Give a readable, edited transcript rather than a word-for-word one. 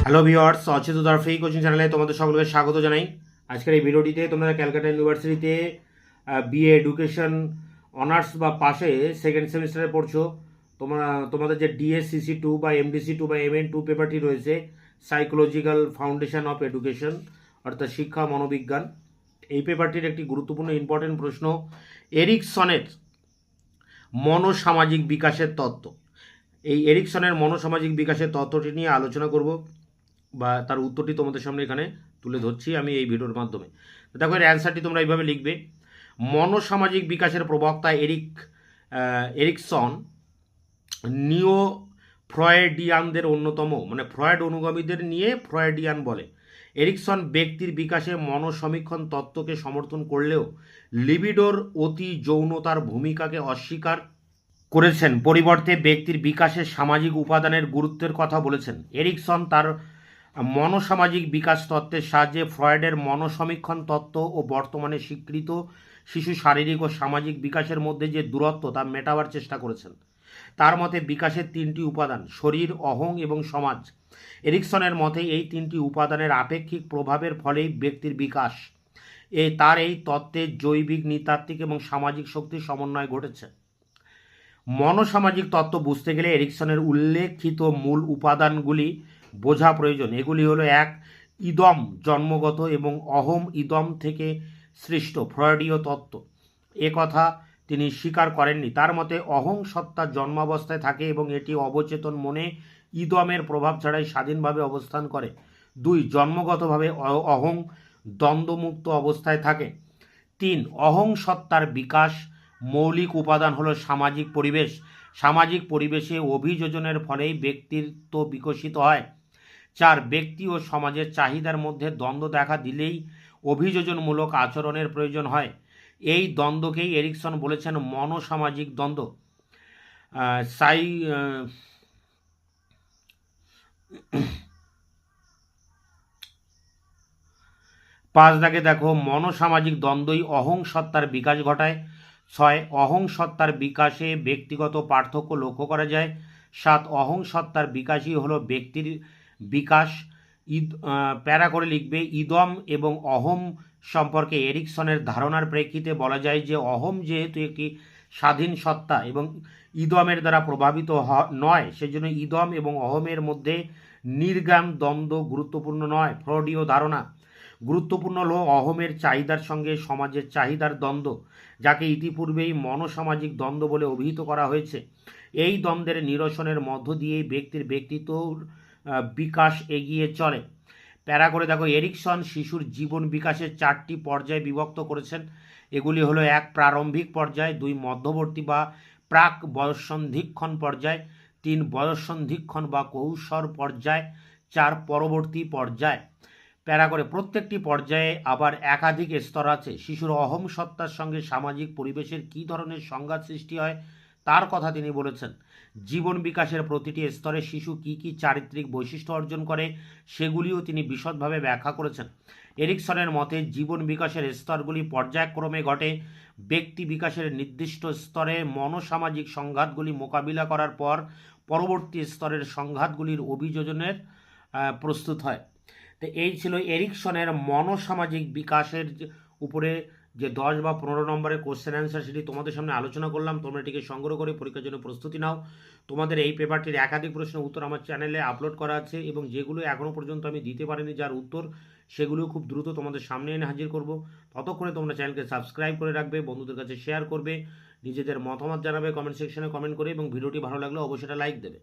Hello viewers, অচিত দরফি coaching চ্যানেলে তোমাদের সকলকে স্বাগত জানাই। আজকের এই ভিডিওটিতে তোমরা ক্যালকাটা ইউনিভার্সিটিতে বিএ এডুকেশন অনার্স বা পাশে সেকেন্ড সেমিস্টারে পড়ছো। তোমাদের যে ডিএসসিসি 2 বা এমডিসি 2 বা MN2 পেপারটি রয়েছে, সাইকোলজিক্যাল ফাউন্ডেশন অফ এডুকেশন, অর্থাৎ শিক্ষা মনোবিজ্ঞান, এই পেপারটির একটি গুরুত্বপূর্ণ ইম্পর্টেন্ট প্রশ্ন এরিকসনের মনোসামাজিক বিকাশের তত্ত্ব। এই এরিকসনের মনোসামাজিক বিকাশের তত্ত্বটি নিয়ে আলোচনা করব বা তার উত্তরটি তোমাদের সামনে এখানে তুলে ধরছি আমি এই ভিডিওর মাধ্যমে। দেখো, এর অ্যান্সারটি তোমরা এইভাবে লিখবে। মনোসামাজিক বিকাশের প্রবক্তা এরিকসন নিও ফ্রয়েডিয়ানদের অন্যতম, মানে ফ্রয়েড অনুগামীদের নিয়ে ফ্রয়েডিয়ান বলে। এরিকসন ব্যক্তির বিকাশে মনোসমীক্ষণ তত্ত্বকে সমর্থন করলেও লিবিডোর অতি যৌনতার ভূমিকাকে অস্বীকার করেছেন, পরিবর্তে ব্যক্তির বিকাশের সামাজিক উপাদানের গুরুত্বের কথা বলেছেন। এরিকসন তার মনোসামাজিক বিকাশ তত্ত্বের সাহায্যে ফ্রয়েডের মনোসমীক্ষণ তত্ত্ব ও বর্তমানে স্বীকৃত শিশু শারীরিক ও সামাজিক বিকাশের মধ্যে যে দূরত্ব তা মেটাবার চেষ্টা করেছেন। তার মতে বিকাশের তিনটি উপাদান, শরীর, অহং এবং সমাজ। এরিকসনের মতে এই তিনটি উপাদানের আপেক্ষিক প্রভাবের ফলেই ব্যক্তির বিকাশ। তার এই তত্ত্বে জৈবিক, নৃতাত্ত্বিক এবং সামাজিক শক্তির সমন্বয় ঘটেছে। মনোসামাজিক তত্ত্ব বুঝতে গেলে এরিকসনের উল্লেখিত মূল উপাদানগুলি বোঝা প্রয়োজন। এগুলি হলো: 1. ইদম জন্মগত এবং অহম ইদম থেকে সৃষ্ট ফ্রয়েডীয় তত্ত্ব। এ কথা তিনি স্বীকার করেননি। তার মতে অহং সত্তা জন্মাবস্থায় থাকে এবং এটি অবচেতন মনে ইদমের প্রভাব ছাড়াই স্বাধীনভাবে অবস্থান করে। 2. জন্মগতভাবে অহং দ্বন্দ্বমুক্ত অবস্থায় থাকে। 3. অহং সত্তার বিকাশ মৌলিক উপাদান হলো সামাজিক পরিবেশ। সামাজিক পরিবেশে অভিযোজনের ফলেই ব্যক্তিত্ব বিকশিত হয়। 4. ব্যক্তি ও সমাজের চাহিদার মধ্যে দ্বন্দ্ব দেখা দিলেই অভিযোজনমূলক আচরণের প্রয়োজন হয়। এই দ্বন্দ্বকেই এরিকসন বলেছেন মনোসামাজিক দ্বন্দ্ব। 5 দাগে দেখো, মনোসামাজিক দ্বন্দ্বই অহং সত্তার বিকাশ ঘটায়। 6. অহং সত্তার বিকাশে ব্যক্তিগত পার্থক্য লক্ষ্য করা যায়। 7. অহং সত্তার বিকাশই হলো ব্যক্তির বিকাশ। প্যারা করে লিখবে, ইদম এবং অহম সম্পর্কে এরিকসনের ধারণার প্রেক্ষিতে বলা যায় যে অহম যেহেতু একটি স্বাধীন সত্তা এবং ইদমের দ্বারা প্রভাবিত নয়, সেজন্য ইদম এবং অহমের মধ্যে নির্গাম দ্বন্দ্ব গুরুত্বপূর্ণ নয়। ফ্রয়েডীয় ধারণা। গুরুত্বপূর্ণ হল অহমের চাহিদার সঙ্গে সমাজের চাহিদার দ্বন্দ্ব, যাকে ইতিপূর্বেই মনোসামাজিক দ্বন্দ্ব বলে অভিহিত করা হয়েছে। এই দ্বন্দ্বের নিরসনের মধ্য দিয়েই ব্যক্তির ব্যক্তিত্বর বিকাশ এগিয়ে চলে। প্যারা করে দেখো, এরিকসন শিশুর জীবন বিকাশের 4টি পর্যায়ে বিভক্ত করেছেন। এগুলি হলো: 1. প্রারম্ভিক পর্যায়, 2. মধ্যবর্তী বা প্রাক বয়ঃসন্ধিক্ষণ পর্যায়, 3. বয়ঃসন্ধিক্ষণ বা কৈশোর পর্যায়, 4. পরবর্তী পর্যায়। প্যারা করে, প্রত্যেকটি পর্যায়ে আবার একাধিক স্তর আছে। শিশুর অহম সত্তার সঙ্গে সামাজিক পরিবেশের কী ধরনের সংঘাত সৃষ্টি হয় তার কথা তিনি বলেছেন। জীবন বিকাশের প্রতিটি স্তরে শিশু কী কী চারিত্রিক বৈশিষ্ট্য অর্জন করে সেগুলিও তিনি বিশদভাবে ব্যাখ্যা করেছেন। এরিকসনের মতে জীবন বিকাশের স্তরগুলি পর্যায়ক্রমে ঘটে। ব্যক্তি বিকাশের নির্দিষ্ট স্তরে মনোসামাজিক সংঘাতগুলি মোকাবিলা করার পর পরবর্তী স্তরের সংঘাতগুলির অভিযোজনের প্রস্তুত হয়। তো এই ছিল এরিকসনের মনোসামাজিক বিকাশের উপরে যে 10 বা 15 নম্বরের কোশ্চেন অ্যান্সার, সেটি তোমাদের সামনে আলোচনা করলাম। তোমরা এটিকে সংগ্রহ করে পরীক্ষার জন্য প্রস্তুতি নাও। তোমাদের এই পেপারটির একাধিক প্রশ্নের উত্তর আমার চ্যানেলে আপলোড করা আছে এবং যেগুলো এখনও পর্যন্ত আমি দিতে পারিনি যার উত্তর, সেগুলো খুব দ্রুত তোমাদের সামনে এনে হাজির করব। ততক্ষণে তোমরা চ্যানেলকে সাবস্ক্রাইব করে রাখবে, বন্ধুদের কাছে শেয়ার করবে, নিজেদের মতামত জানাবে কমেন্ট সেকশনে কমেন্ট করে, এবং ভিডিওটি ভালো লাগলে অবশ্যই লাইক দেবে।